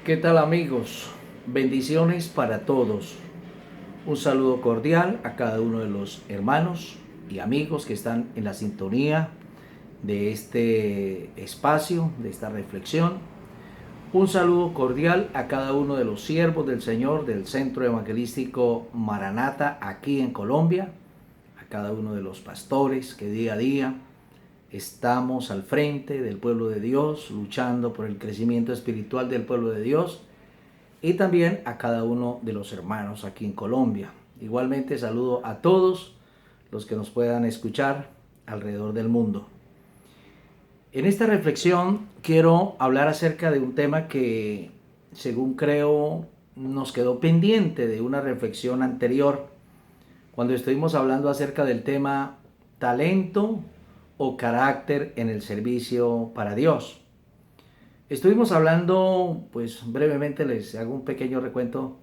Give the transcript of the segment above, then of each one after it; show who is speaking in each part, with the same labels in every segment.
Speaker 1: ¿Qué tal, amigos? Bendiciones para todos. Un saludo cordial a cada uno de los hermanos y amigos que están en la sintonía de este espacio, de esta reflexión. Un saludo cordial a cada uno de los siervos del Señor del Centro Evangelístico Maranata aquí en Colombia, a cada uno de los pastores que día a día estamos al frente del pueblo de Dios, luchando por el crecimiento espiritual del pueblo de Dios, y también a cada uno de los hermanos aquí en Colombia. Igualmente saludo a todos los que nos puedan escuchar alrededor del mundo. En esta reflexión quiero hablar acerca de un tema que, según creo, nos quedó pendiente de una reflexión anterior, cuando estuvimos hablando acerca del tema talento o carácter en el servicio para Dios. Estuvimos hablando, pues brevemente les hago un pequeño recuento,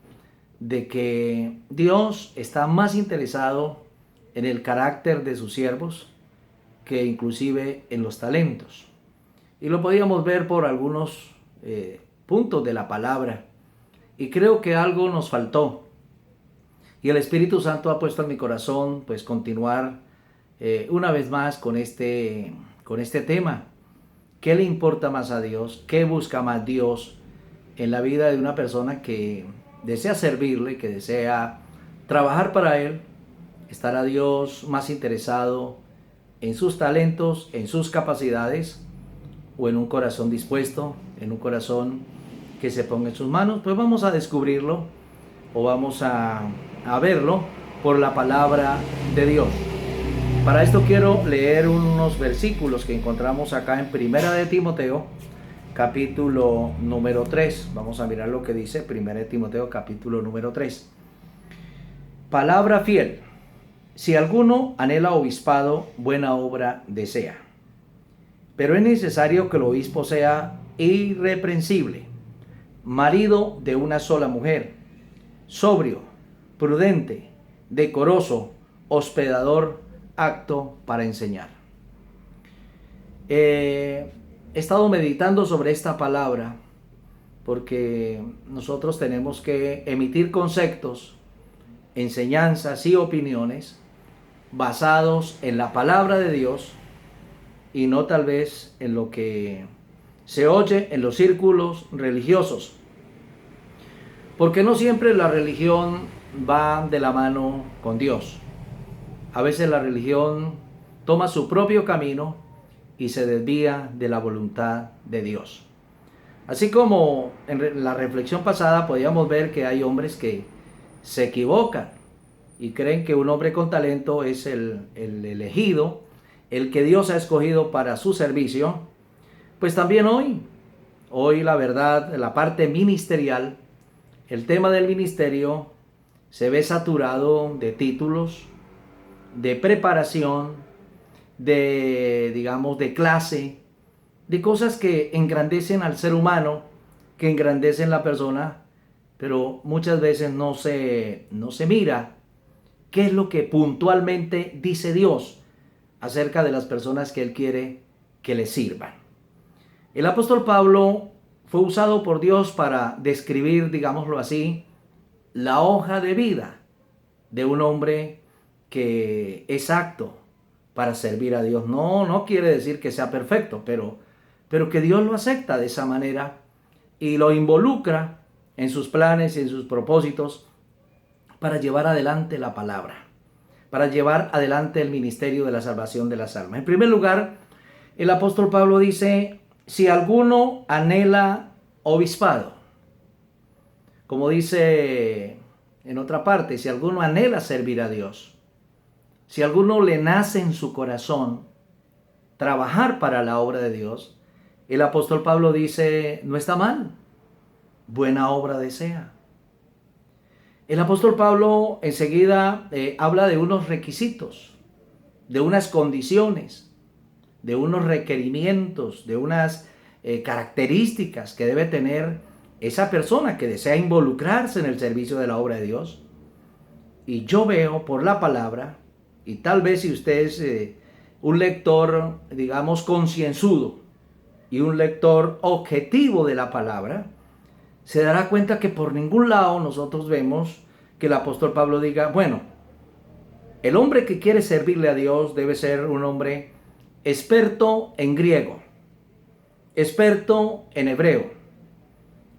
Speaker 1: de que Dios está más interesado en el carácter de sus siervos que inclusive en los talentos. Y lo podíamos ver por algunos puntos de la palabra. Y creo que algo nos faltó. Y el Espíritu Santo ha puesto en mi corazón, pues, continuar una vez más con este tema. ¿Qué le importa más a Dios? ¿Qué busca más Dios en la vida de una persona que desea servirle, que desea trabajar para Él? ¿Estará Dios más interesado en sus talentos, en sus capacidades, o en un corazón dispuesto, en un corazón que se ponga en sus manos? Pues vamos a descubrirlo, o vamos a verlo por la palabra de Dios. Para esto quiero leer unos versículos que encontramos acá en Primera de Timoteo, capítulo número 3. Vamos a mirar lo que dice Primera de Timoteo, capítulo número 3. Palabra fiel. Si alguno anhela obispado, buena obra desea. Pero es necesario que el obispo sea irreprensible, marido de una sola mujer, sobrio, prudente, decoroso, hospedador, apto para enseñar. He estado meditando sobre esta palabra porque nosotros tenemos que emitir conceptos, enseñanzas y opiniones basados en la palabra de Dios y no tal vez en lo que se oye en los círculos religiosos. Porque no siempre la religión va de la mano con Dios. A veces la religión toma su propio camino y se desvía de la voluntad de Dios. Así como en la reflexión pasada podíamos ver que hay hombres que se equivocan y creen que un hombre con talento es el elegido, el que Dios ha escogido para su servicio. Pues también hoy la verdad, la parte ministerial, el tema del ministerio se ve saturado de títulos, de preparación, de clase, de cosas que engrandecen al ser humano, que engrandecen la persona, pero muchas veces no se mira qué es lo que puntualmente dice Dios acerca de las personas que Él quiere que le sirvan. El apóstol Pablo fue usado por Dios para describir, digámoslo así, la hoja de vida de un hombre que es apto para servir a Dios. No quiere decir que sea perfecto, pero que Dios lo acepta de esa manera y lo involucra en sus planes y en sus propósitos para llevar adelante la palabra, para llevar adelante el ministerio de la salvación de las almas. En primer lugar, el apóstol Pablo dice: si alguno anhela obispado, como dice en otra parte, si alguno anhela servir a Dios, si alguno le nace en su corazón trabajar para la obra de Dios, el apóstol Pablo dice: no está mal, buena obra desea. El apóstol Pablo enseguida habla de unos requisitos, de unas condiciones, de unos requerimientos, de unas características que debe tener esa persona que desea involucrarse en el servicio de la obra de Dios. Y yo veo por la palabra, y tal vez si usted es un lector, digamos, concienzudo y un lector objetivo de la palabra, se dará cuenta que por ningún lado nosotros vemos que el apóstol Pablo diga, bueno, el hombre que quiere servirle a Dios debe ser un hombre experto en griego, experto en hebreo,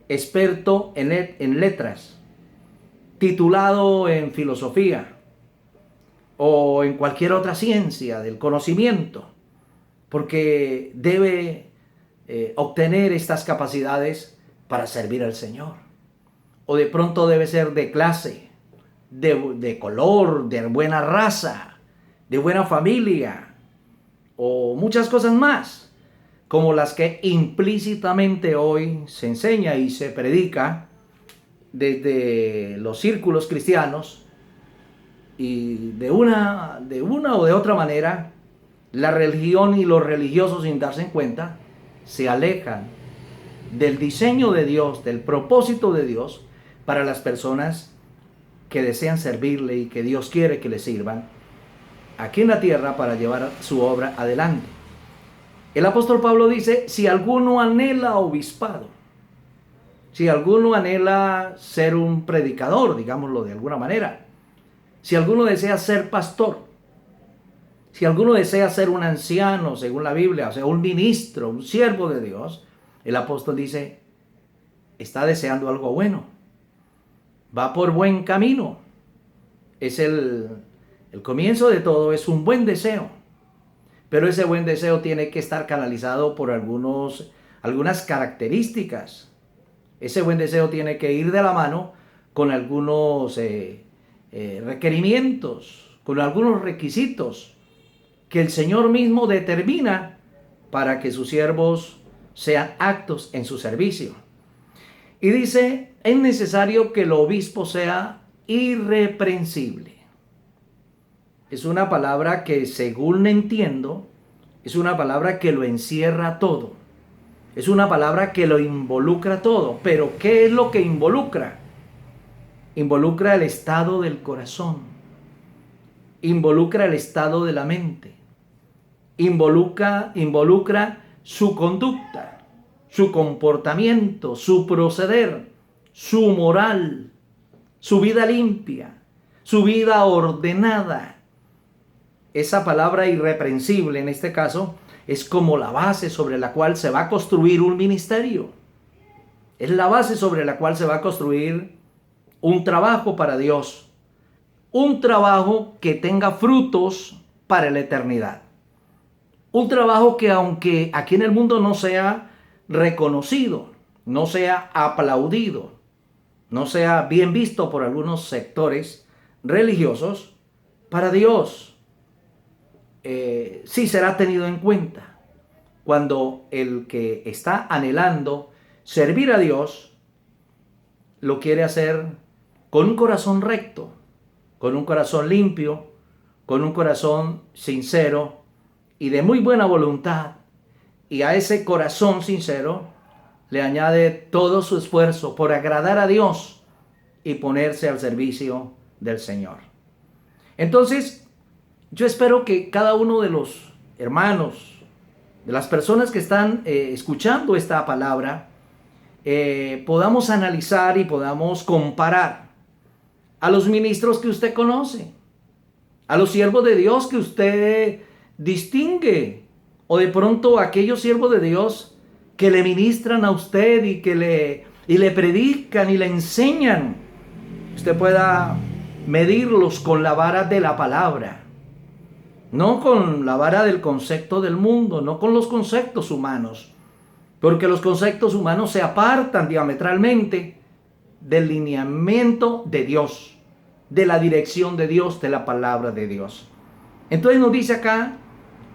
Speaker 1: experto en letras, titulado en filosofía o en cualquier otra ciencia del conocimiento, porque debe obtener estas capacidades para servir al Señor. O de pronto debe ser de clase, de color, de buena raza, de buena familia, o muchas cosas más, como las que implícitamente hoy se enseña y se predica desde los círculos cristianos, y de una o de otra manera, la religión y los religiosos, sin darse cuenta, se alejan del diseño de Dios, del propósito de Dios para las personas que desean servirle y que Dios quiere que le sirvan aquí en la tierra para llevar su obra adelante. El apóstol Pablo dice, si alguno anhela obispado, si alguno anhela ser un predicador, digámoslo de alguna manera, si alguno desea ser pastor, si alguno desea ser un anciano, según la Biblia, o sea, un ministro, un siervo de Dios, el apóstol dice, está deseando algo bueno, va por buen camino. Es el comienzo de todo, es un buen deseo, pero ese buen deseo tiene que estar canalizado por algunas características. Ese buen deseo tiene que ir de la mano con algunos requerimientos, con algunos requisitos que el Señor mismo determina para que sus siervos sean aptos en su servicio. Y dice, es necesario que el obispo sea irreprensible. Es una palabra que, según entiendo, es una palabra que lo encierra todo. Es una palabra que lo involucra todo. Pero ¿qué es lo que involucra? Involucra el estado del corazón. Involucra el estado de la mente. Involucra su conducta, su comportamiento, su proceder, su moral, su vida limpia, su vida ordenada. Esa palabra irreprensible en este caso es como la base sobre la cual se va a construir un ministerio. Es la base sobre la cual se va a construir un trabajo para Dios. Un trabajo que tenga frutos para la eternidad. Un trabajo que, aunque aquí en el mundo no sea reconocido, no sea aplaudido, no sea bien visto por algunos sectores religiosos, para Dios sí será tenido en cuenta. Cuando el que está anhelando servir a Dios lo quiere hacer con un corazón recto, con un corazón limpio, con un corazón sincero y de muy buena voluntad, y a ese corazón sincero le añade todo su esfuerzo por agradar a Dios y ponerse al servicio del Señor. Entonces, yo espero que cada uno de los hermanos, de las personas que están escuchando esta palabra, podamos analizar y podamos comparar a los ministros que usted conoce, a los siervos de Dios que usted distingue, o de pronto a aquellos siervos de Dios que le ministran a usted y le predican y le enseñan. Usted pueda medirlos con la vara de la palabra, no con la vara del concepto del mundo, no con los conceptos humanos, porque los conceptos humanos se apartan diametralmente del lineamiento de Dios, de la dirección de Dios, de la palabra de Dios. Entonces nos dice acá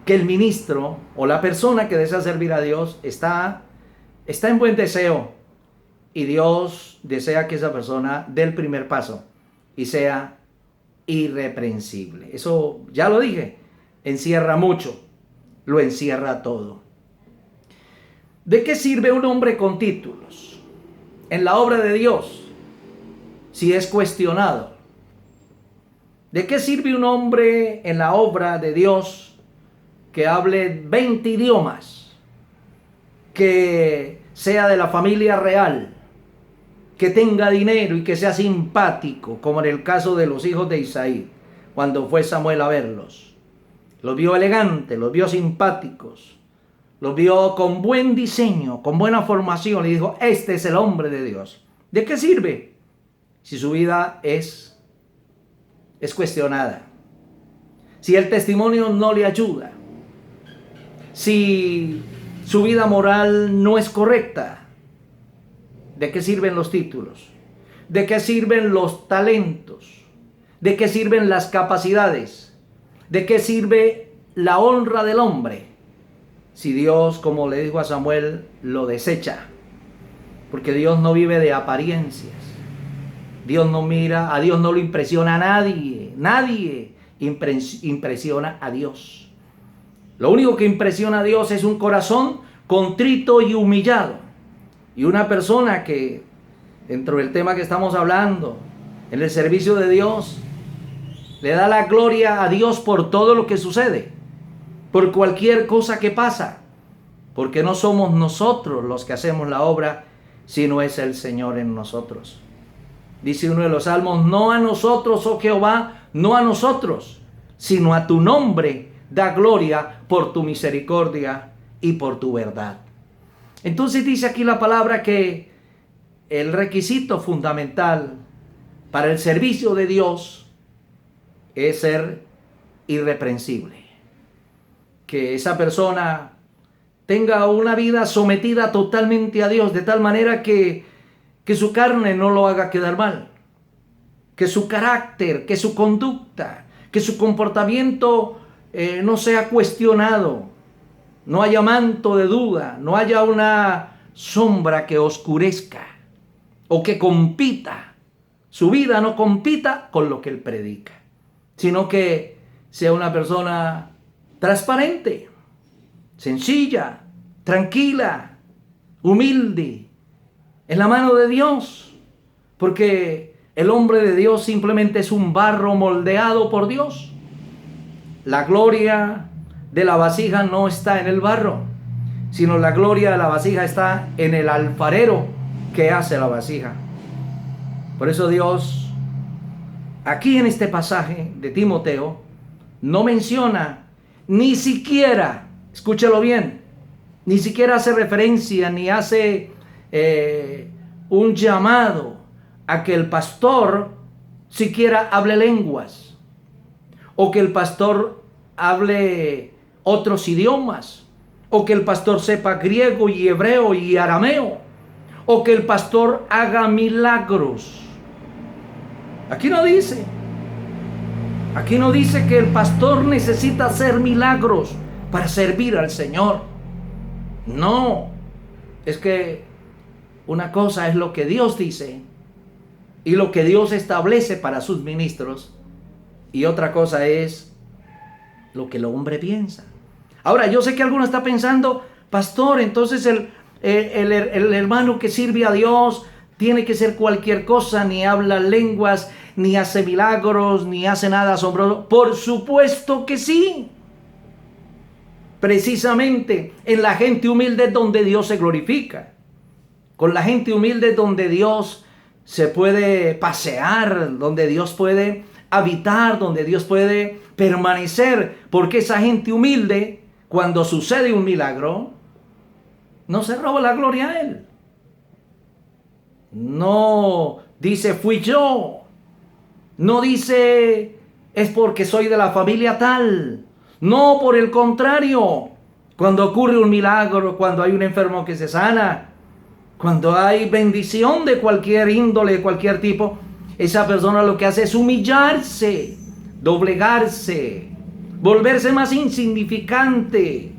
Speaker 1: que el ministro o la persona que desea servir a Dios está en buen deseo, y Dios desea que esa persona dé el primer paso y sea irreprensible. Eso ya lo dije, encierra mucho, lo encierra todo. ¿De qué sirve un hombre con títulos en la obra de Dios si es cuestionado? ¿De qué sirve un hombre en la obra de Dios que hable 20 idiomas, que sea de la familia real, que tenga dinero y que sea simpático, como en el caso de los hijos de Isaí, cuando fue Samuel a verlos. Los vio elegantes, los vio simpáticos, los vio con buen diseño, con buena formación, y dijo, este es el hombre de Dios. ¿De qué sirve si su vida es cuestionada? Si el testimonio no le ayuda, si su vida moral no es correcta, ¿de qué sirven los títulos? ¿De qué sirven los talentos? ¿De qué sirven las capacidades? ¿De qué sirve la honra del hombre? Si Dios, como le dijo a Samuel, lo desecha. Porque Dios no vive de apariencias. Dios no mira, a Dios no lo impresiona a nadie. Nadie impresiona a Dios. Lo único que impresiona a Dios es un corazón contrito y humillado. Y una persona que, dentro del tema que estamos hablando, en el servicio de Dios, le da la gloria a Dios por todo lo que sucede, por cualquier cosa que pasa, porque no somos nosotros los que hacemos la obra, sino es el Señor en nosotros. Dice uno de los salmos, no a nosotros, oh Jehová, no a nosotros, sino a tu nombre da gloria por tu misericordia y por tu verdad. Entonces dice aquí la palabra que el requisito fundamental para el servicio de Dios es ser irreprensible. Que esa persona tenga una vida sometida totalmente a Dios, de tal manera que su carne no lo haga quedar mal. Que su carácter, que su conducta, que su comportamiento no sea cuestionado. No haya manto de duda, no haya una sombra que oscurezca o que compita. Su vida no compita con lo que él predica, sino que sea una persona transparente, sencilla, tranquila, humilde, en la mano de Dios, porque el hombre de Dios simplemente es un barro moldeado por Dios. La gloria de la vasija no está en el barro, sino la gloria de la vasija está en el alfarero que hace la vasija. Por eso Dios, aquí en este pasaje de Timoteo, no menciona ni siquiera, escúchalo bien, ni siquiera hace referencia ni hace un llamado a que el pastor siquiera hable lenguas o que el pastor hable otros idiomas o que el pastor sepa griego y hebreo y arameo o que el pastor haga milagros. Aquí no dice que el pastor necesita hacer milagros para servir al Señor. No, es que una cosa es lo que Dios dice y lo que Dios establece para sus ministros, y otra cosa es lo que el hombre piensa. Ahora, yo sé que alguno está pensando, pastor, entonces el hermano que sirve a Dios tiene que ser cualquier cosa, ni habla lenguas, ni hace milagros, ni hace nada asombroso. Por supuesto que sí. Precisamente en la gente humilde es donde Dios se glorifica. Con la gente humilde es donde Dios se puede pasear, donde Dios puede habitar, donde Dios puede permanecer. Porque esa gente humilde, cuando sucede un milagro, no se roba la gloria a Él. No dice fui yo. No dice es porque soy de la familia tal. No, por el contrario. Cuando ocurre un milagro, cuando hay un enfermo que se sana, cuando hay bendición de cualquier índole, de cualquier tipo, esa persona lo que hace es humillarse, doblegarse, volverse más insignificante,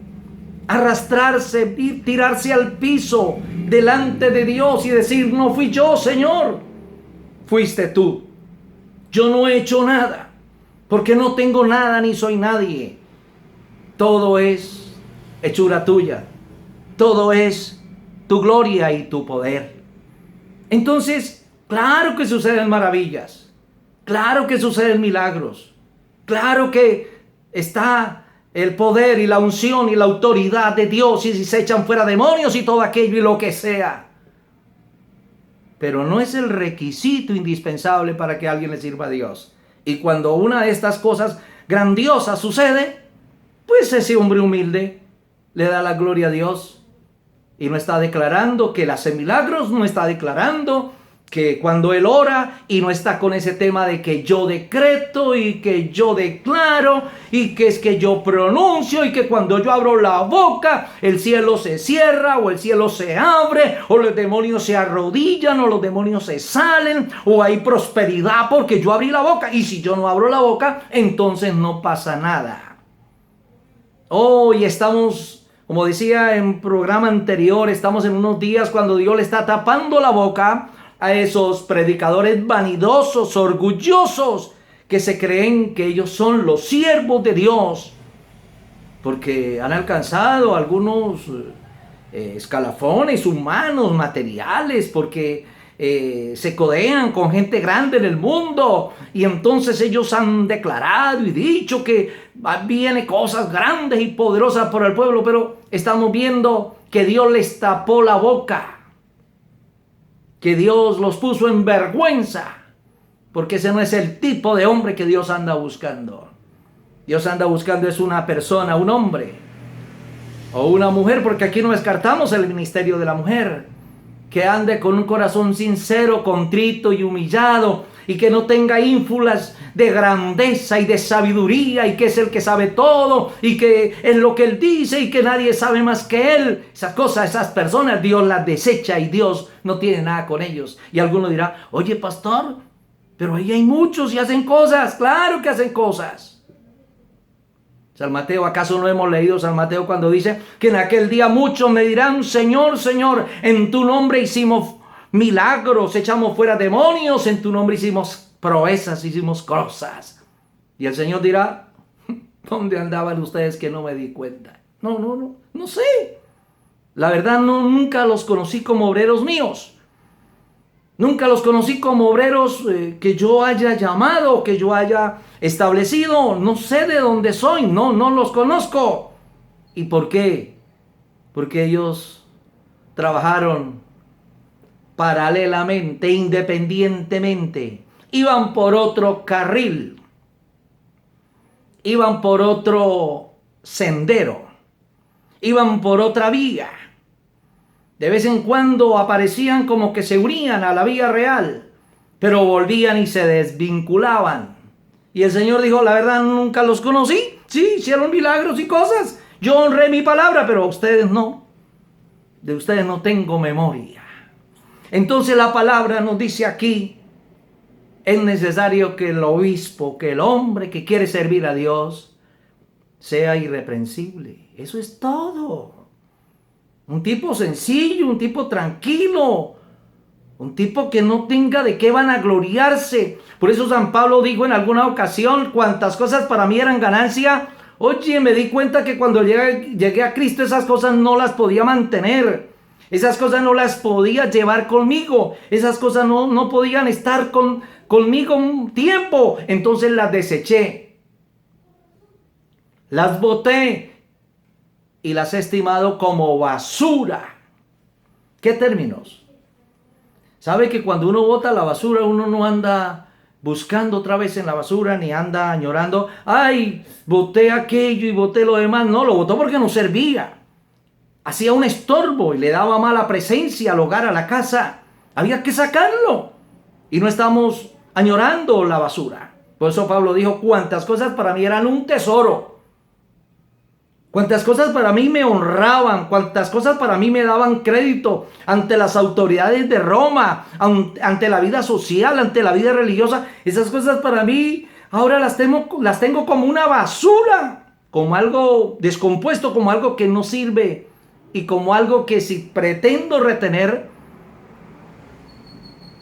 Speaker 1: arrastrarse y tirarse al piso delante de Dios y decir, no fui yo, Señor, fuiste tú. Yo no he hecho nada, porque no tengo nada ni soy nadie. Todo es hechura tuya. Todo es tu gloria y tu poder. Entonces, claro que suceden maravillas. Claro que suceden milagros. Claro que está el poder y la unción y la autoridad de Dios y si se echan fuera demonios y todo aquello y lo que sea. pero no es el requisito indispensable para que alguien le sirva a Dios. Y cuando una de estas cosas grandiosas sucede, pues ese hombre humilde le da la gloria a Dios y no está declarando que él hace milagros, no está declarando que cuando él ora y no está con ese tema de que yo decreto y que yo declaro y que es que yo pronuncio y que cuando yo abro la boca el cielo se cierra o el cielo se abre o los demonios se arrodillan o los demonios se salen o hay prosperidad porque yo abrí la boca, y si yo no abro la boca entonces no pasa nada. Hoy estamos, como decía en programa anterior, estamos en unos días cuando Dios le está tapando la boca a esos predicadores vanidosos, orgullosos, que se creen que ellos son los siervos de Dios, porque han alcanzado algunos escalafones humanos, materiales, porque se codean con gente grande en el mundo, y entonces ellos han declarado y dicho que viene cosas grandes y poderosas por el pueblo, pero estamos viendo que Dios les tapó la boca, que Dios los puso en vergüenza, porque ese no es el tipo de hombre que Dios anda buscando. Dios anda buscando es una persona, un hombre o una mujer, porque aquí no descartamos el ministerio de la mujer, que ande con un corazón sincero, contrito y humillado, y que no tenga ínfulas de grandeza y de sabiduría, y que es el que sabe todo, y que es lo que él dice, y que nadie sabe más que él. Esas cosas, esas personas, Dios las desecha y Dios no tiene nada con ellos. Y alguno dirá, oye pastor, pero ahí hay muchos y hacen cosas. Claro que hacen cosas. San Mateo, ¿acaso no hemos leído San Mateo cuando dice que en aquel día muchos me dirán, Señor, Señor, en tu nombre hicimos milagros, echamos fuera demonios, en tu nombre hicimos proezas, hicimos cosas? Y el Señor dirá, ¿dónde andaban ustedes que no me di cuenta? No sé. La verdad, nunca los conocí como obreros míos. Nunca los conocí como obreros que yo haya llamado, que yo haya establecido. No sé de dónde soy, no los conozco. ¿Y por qué? Porque ellos trabajaron paralelamente, independientemente. Iban por otro carril, iban por otro sendero, iban por otra vía. De vez en cuando aparecían como que se unían a la vía real, pero volvían y se desvinculaban. Y el Señor dijo, la verdad nunca los conocí. Sí, hicieron milagros y cosas. Yo honré mi palabra, pero a ustedes no. De ustedes no tengo memoria. Entonces la palabra nos dice aquí, es necesario que el obispo, que el hombre que quiere servir a Dios, sea irreprensible. Eso es todo. Un tipo sencillo, un tipo tranquilo, un tipo que no tenga de qué vanagloriarse. Por eso San Pablo dijo en alguna ocasión, cuantas cosas para mí eran ganancia, oye, me di cuenta que cuando llegué a Cristo esas cosas no las podía mantener. Esas cosas no las podía llevar conmigo. Esas cosas no podían estar conmigo un tiempo. Entonces las deseché. Las boté. Y las he estimado como basura. ¿Qué términos? ¿Sabe que cuando uno bota la basura, uno no anda buscando otra vez en la basura, ni anda añorando, ay, boté aquello y boté lo demás? No, lo botó porque no servía. Hacía un estorbo y le daba mala presencia al hogar, a la casa. Había que sacarlo. Y no estamos añorando la basura. Por eso Pablo dijo, cuántas cosas para mí eran un tesoro. Cuántas cosas para mí me honraban, cuántas cosas para mí me daban crédito ante las autoridades de Roma, ante la vida social, ante la vida religiosa. Esas cosas para mí ahora las tengo como una basura, como algo descompuesto, como algo que no sirve y como algo que si pretendo retener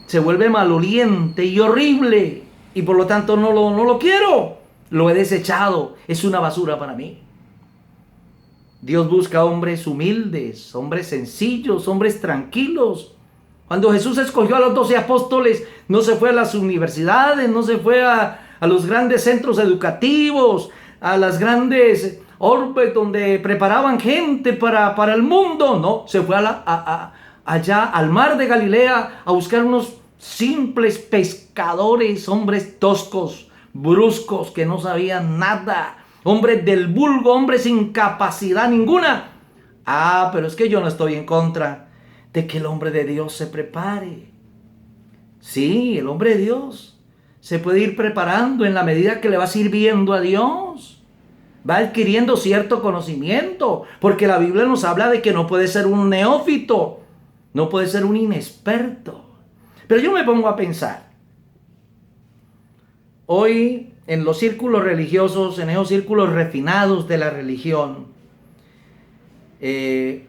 Speaker 1: se vuelve maloliente y horrible y por lo tanto no lo quiero, lo he desechado, es una basura para mí. Dios busca hombres humildes, hombres sencillos, hombres tranquilos. Cuando Jesús escogió a los 12 apóstoles, no se fue a las universidades, no se fue a los grandes centros educativos, a las grandes orbes donde preparaban gente para el mundo. No, se fue a allá al mar de Galilea a buscar unos simples pescadores, hombres toscos, bruscos, que no sabían nada, hombres del vulgo, hombres sin capacidad ninguna. Ah, pero es que yo no estoy en contra de que el hombre de Dios se prepare. Sí, el hombre de Dios se puede ir preparando en la medida que le va sirviendo a Dios. Va adquiriendo cierto conocimiento, porque la Biblia nos habla de que no puede ser un neófito, no puede ser un inexperto. Pero yo me pongo a pensar, hoy en los círculos religiosos, en esos círculos refinados de la religión,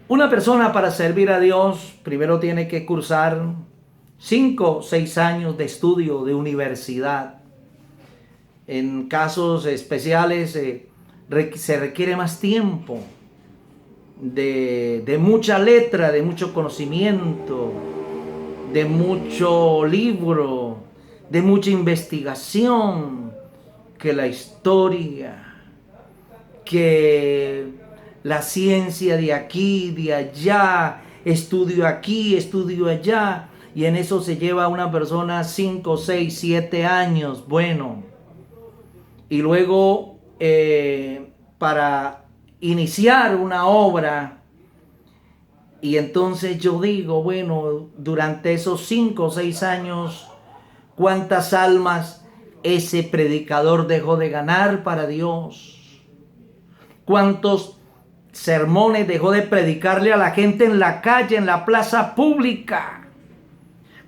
Speaker 1: una persona para servir a Dios primero tiene que cursar 5 o 6 años de estudio de universidad. En casos especiales se requiere más tiempo, de mucha letra, de mucho conocimiento, de mucho libro, de mucha investigación, que la historia, que la ciencia de aquí, de allá, estudio aquí, estudio allá, y en eso se lleva a una persona 5, 6, 7 años, bueno, y luego para iniciar una obra. Y entonces yo digo, bueno, durante esos 5 o 6 años, ¿cuántas almas ese predicador dejó de ganar para Dios? ¿Cuántos sermones dejó de predicarle a la gente en la calle, en la plaza pública?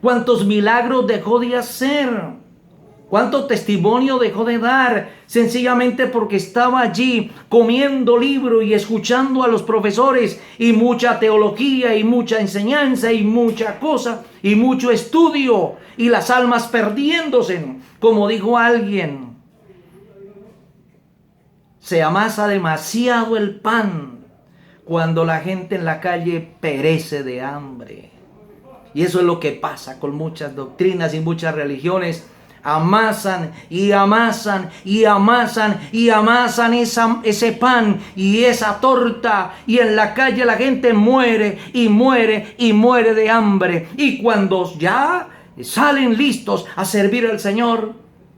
Speaker 1: ¿Cuántos milagros dejó de hacer? ¿Cuánto testimonio dejó de dar? Sencillamente porque estaba allí comiendo libro y escuchando a los profesores, y mucha teología y mucha enseñanza y mucha cosa y mucho estudio, y las almas perdiéndose. Como dijo alguien, se amasa demasiado el pan cuando la gente en la calle perece de hambre. Y eso es lo que pasa con muchas doctrinas y muchas religiones. Amasan y amasan y amasan y amasan ese pan y esa torta, y en la calle la gente muere y muere y muere de hambre. Y cuando ya salen listos a servir al Señor,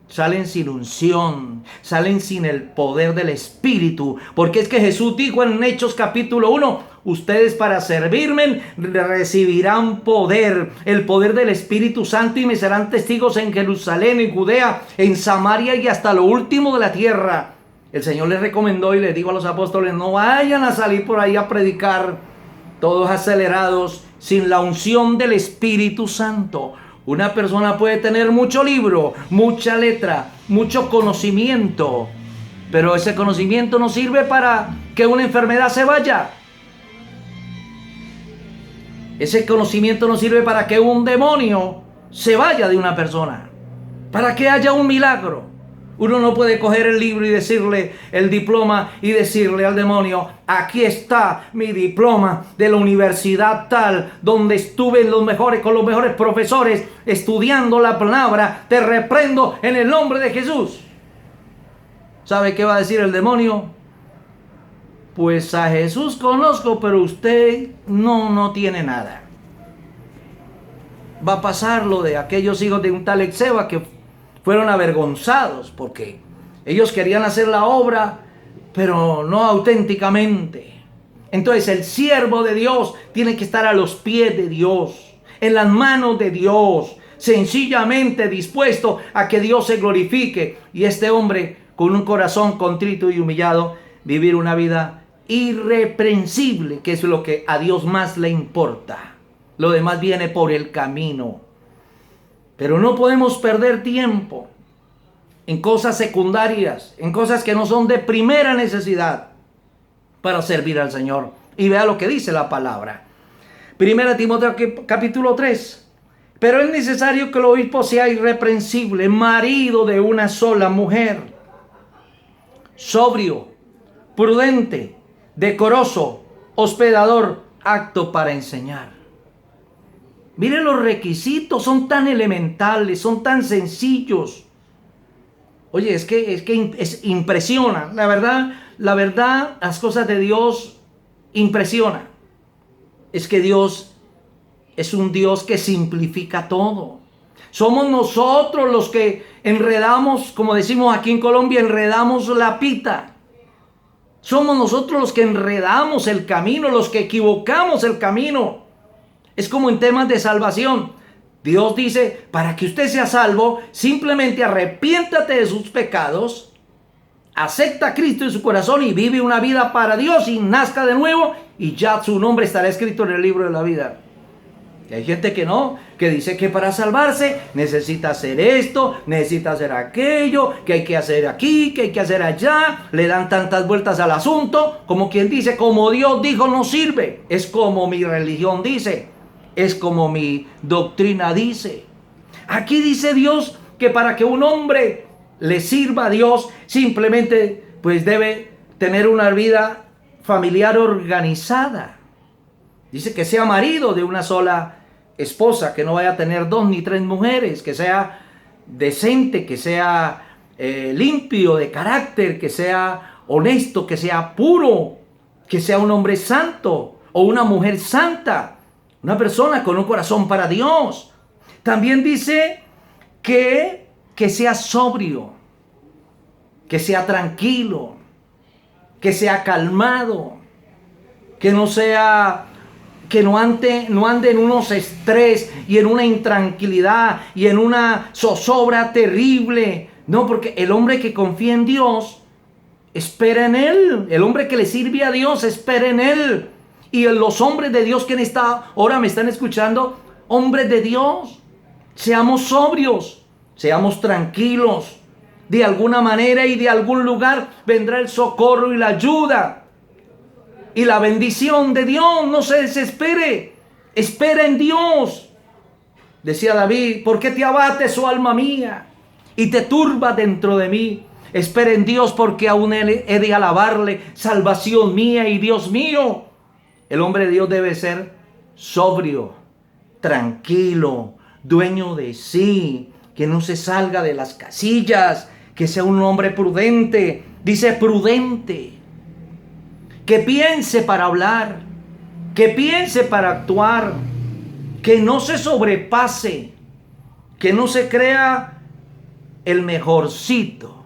Speaker 1: salen sin unción, salen sin el poder del Espíritu, porque es que Jesús dijo en Hechos capítulo 1, ustedes para servirme recibirán poder, el poder del Espíritu Santo, y me serán testigos en Jerusalén, en Judea, en Samaria y hasta lo último de la tierra. El Señor les recomendó y les dijo a los apóstoles, no vayan a salir por ahí a predicar todos acelerados sin la unción del Espíritu Santo. Una persona puede tener mucho libro, mucha letra, mucho conocimiento, pero ese conocimiento no sirve para que una enfermedad se vaya. Ese conocimiento no sirve para que un demonio se vaya de una persona, para que haya un milagro. Uno no puede coger el libro y decirle el diploma y decirle al demonio, aquí está mi diploma de la universidad tal, donde estuve con los mejores profesores estudiando la palabra, te reprendo en el nombre de Jesús. ¿Sabe qué va a decir el demonio? Pues a Jesús conozco, pero usted no tiene nada. Va a pasar lo de aquellos hijos de un tal Exeba que fueron avergonzados porque ellos querían hacer la obra, pero no auténticamente. Entonces el siervo de Dios tiene que estar a los pies de Dios, en las manos de Dios, sencillamente dispuesto a que Dios se glorifique. Y este hombre, con un corazón contrito y humillado, vivir una vida irreprensible, que es lo que a Dios más le importa. Lo demás viene por el camino. Pero no podemos perder tiempo en cosas secundarias, en cosas que no son de primera necesidad para servir al Señor. Y vea lo que dice la palabra. 1 Timoteo capítulo 3. Pero es necesario que el obispo sea irreprensible, marido de una sola mujer, sobrio, prudente, decoroso, hospedador, apto para enseñar. Miren los requisitos, son tan elementales, son tan sencillos. Oye, es que impresiona. La verdad, las cosas de Dios impresionan. Es que Dios es un Dios que simplifica todo. Somos nosotros los que enredamos, como decimos aquí en Colombia, enredamos la pita. Somos nosotros los que enredamos el camino, los que equivocamos el camino. Es como en temas de salvación. Dios dice, para que usted sea salvo, simplemente arrepiéntate de sus pecados, acepta a Cristo en su corazón y vive una vida para Dios y nazca de nuevo y ya su nombre estará escrito en el libro de la vida. Y hay gente que no, que dice que para salvarse necesita hacer esto, necesita hacer aquello, que hay que hacer aquí, que hay que hacer allá. Le dan tantas vueltas al asunto, como quien dice, como Dios dijo no sirve. Es como mi religión dice, es como mi doctrina dice. Aquí dice Dios que para que un hombre le sirva a Dios, simplemente pues debe tener una vida familiar organizada. Dice que sea marido de una sola esposa, que no vaya a tener 2 ni 3 mujeres, que sea decente, que sea limpio de carácter, que sea honesto, que sea puro, que sea un hombre santo o una mujer santa, una persona con un corazón para Dios. También dice que sea sobrio, que sea tranquilo, que sea calmado, que no ande en unos estrés y en una intranquilidad y en una zozobra terrible. No, porque el hombre que confía en Dios espera en Él. El hombre que le sirve a Dios espera en Él. Y los hombres de Dios que en esta hora me están escuchando, hombres de Dios, seamos sobrios, seamos tranquilos. De alguna manera y de algún lugar vendrá el socorro y la ayuda y la bendición de Dios. No se desespere, espera en Dios. Decía David, ¿por qué te abates, oh alma mía, y te turba dentro de mí? Espera en Dios, porque aún he de alabarle, salvación mía y Dios mío. El hombre de Dios debe ser sobrio, tranquilo, dueño de sí, que no se salga de las casillas, que sea un hombre prudente. Dice prudente, que piense para hablar, que piense para actuar, que no se sobrepase, que no se crea el mejorcito,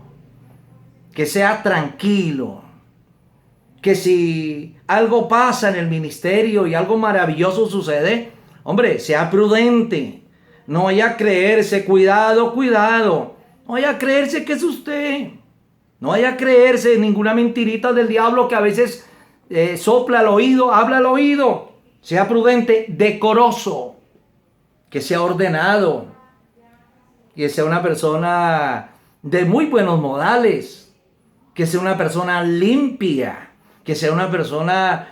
Speaker 1: que sea tranquilo, que si algo pasa en el ministerio y algo maravilloso sucede, hombre, sea prudente, no vaya a creerse, cuidado, no vaya a creerse que es usted. No vaya a creerse ninguna mentirita del diablo que a veces sopla al oído, habla al oído. Sea prudente, decoroso, que sea ordenado, que sea una persona de muy buenos modales, que sea una persona limpia, que sea una persona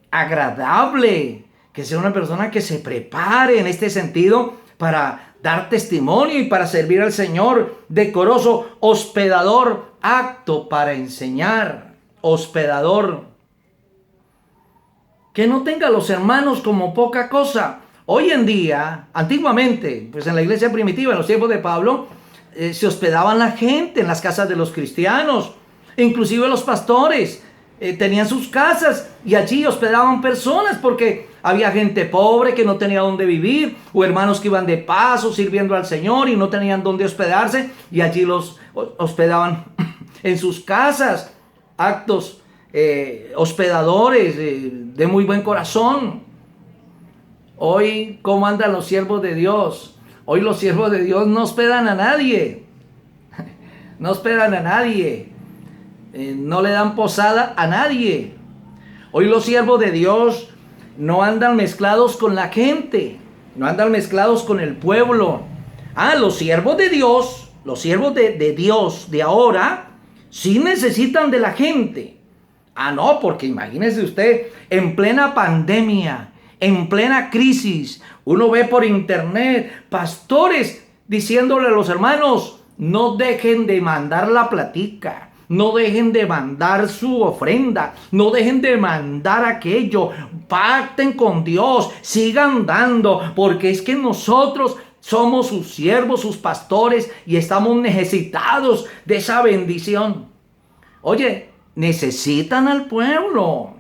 Speaker 1: agradable, que sea una persona que se prepare en este sentido para dar testimonio y para servir al Señor, decoroso, hospedador, apto para enseñar, hospedador. Que no tenga a los hermanos como poca cosa. Hoy en día, antiguamente, pues en la iglesia primitiva, en los tiempos de Pablo, se hospedaban la gente en las casas de los cristianos, inclusive los pastores tenían sus casas y allí hospedaban personas porque había gente pobre que no tenía dónde vivir, o hermanos que iban de paso sirviendo al Señor y no tenían dónde hospedarse, y allí los hospedaban en sus casas. Actos hospedadores de muy buen corazón. Hoy, ¿cómo andan los siervos de Dios? Hoy los siervos de Dios no hospedan a nadie. No hospedan a nadie. No le dan posada a nadie. Hoy los siervos de Dios no andan mezclados con la gente, no andan mezclados con el pueblo. Los siervos de Dios, los siervos de Dios de ahora, sí necesitan de la gente. No, porque imagínese usted, en plena pandemia, en plena crisis, uno ve por internet pastores diciéndole a los hermanos, no dejen de mandar la platica. No dejen de mandar su ofrenda, no dejen de mandar aquello, pacten con Dios, sigan dando, porque es que nosotros somos sus siervos, sus pastores, y estamos necesitados de esa bendición. Oye, necesitan al pueblo,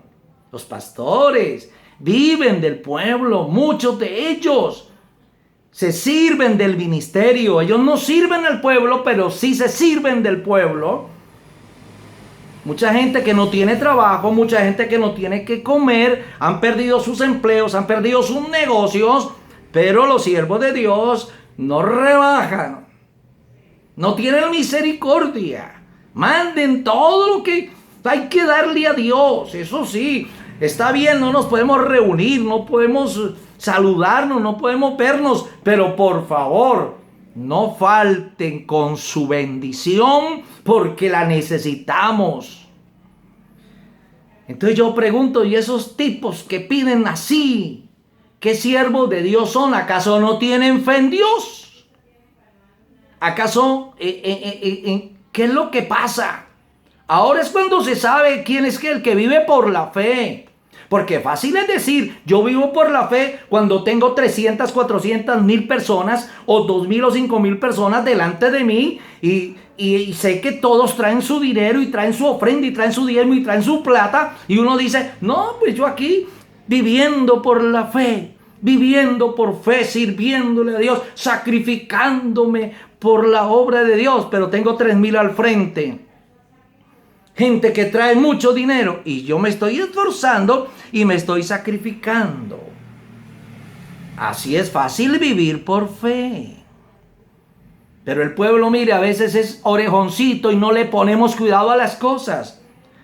Speaker 1: los pastores, viven del pueblo, muchos de ellos se sirven del ministerio. Ellos no sirven al pueblo, pero sí se sirven del pueblo. Mucha gente que no tiene trabajo, mucha gente que no tiene que comer, han perdido sus empleos, han perdido sus negocios, pero los siervos de Dios no rebajan, no tienen misericordia. Manden todo lo que hay que darle a Dios. Eso sí, está bien, no nos podemos reunir, no podemos saludarnos, no podemos vernos, pero por favor, no falten con su bendición porque la necesitamos. Entonces yo pregunto, ¿y esos tipos que piden así, qué siervos de Dios son? ¿Acaso no tienen fe en Dios? ¿Acaso qué es lo que pasa? Ahora es cuando se sabe quién es el que vive por la fe. Porque fácil es decir, yo vivo por la fe cuando tengo 300, 400, 1000 personas o 2000 o 5000 personas delante de mí y sé que todos traen su dinero y traen su ofrenda y traen su diezmo y traen su plata y uno dice, no, pues yo aquí viviendo por la fe, viviendo por fe, sirviéndole a Dios, sacrificándome por la obra de Dios, pero tengo 3000 al frente. Gente que trae mucho dinero y yo me estoy esforzando y me estoy sacrificando. Así es fácil vivir por fe. Pero el pueblo, mire, a veces es orejoncito y no le ponemos cuidado a las cosas.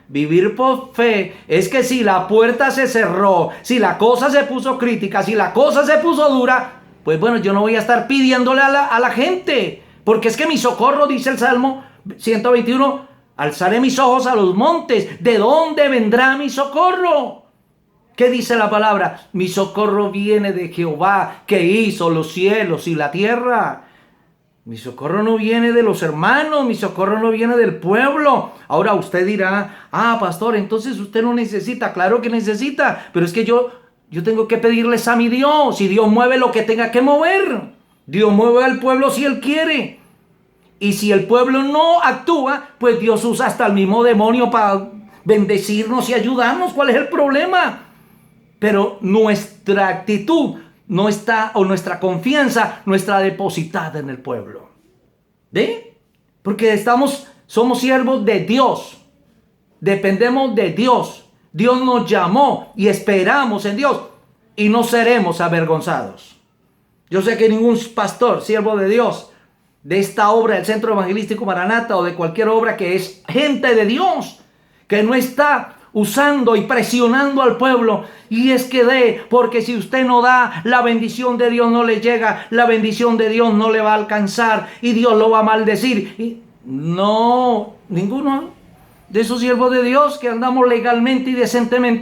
Speaker 1: Vivir por fe es que si la puerta se cerró, si la cosa se puso crítica, si la cosa se puso dura, pues bueno, yo no voy a estar pidiéndole a la gente. Porque es que mi socorro, dice el Salmo 121, alzaré mis ojos a los montes. ¿De dónde vendrá mi socorro? ¿Qué dice la palabra? Mi socorro viene de Jehová, que hizo los cielos y la tierra. Mi socorro no viene de los hermanos, mi socorro no viene del pueblo. Ahora usted dirá, pastor, entonces usted no necesita. Claro que necesita, pero es que yo tengo que pedirles a mi Dios. Y Dios mueve lo que tenga que mover. Dios mueve al pueblo si Él quiere. Y si el pueblo no actúa, pues Dios usa hasta el mismo demonio para bendecirnos y ayudarnos. ¿Cuál es el problema? Pero nuestra actitud no está, o nuestra confianza no está depositada en el pueblo. ¿Ve? Porque somos siervos de Dios. Dependemos de Dios. Dios nos llamó y esperamos en Dios. Y no seremos avergonzados. Yo sé que ningún pastor, siervo de Dios, de esta obra del Centro Evangelístico Maranata o de cualquier obra que es gente de Dios, que no está usando y presionando al pueblo, y es que dé, porque si usted no da, la bendición de Dios no le llega, la bendición de Dios no le va a alcanzar y Dios lo va a maldecir. Y no, ninguno de esos siervos de Dios que andamos legalmente y decentemente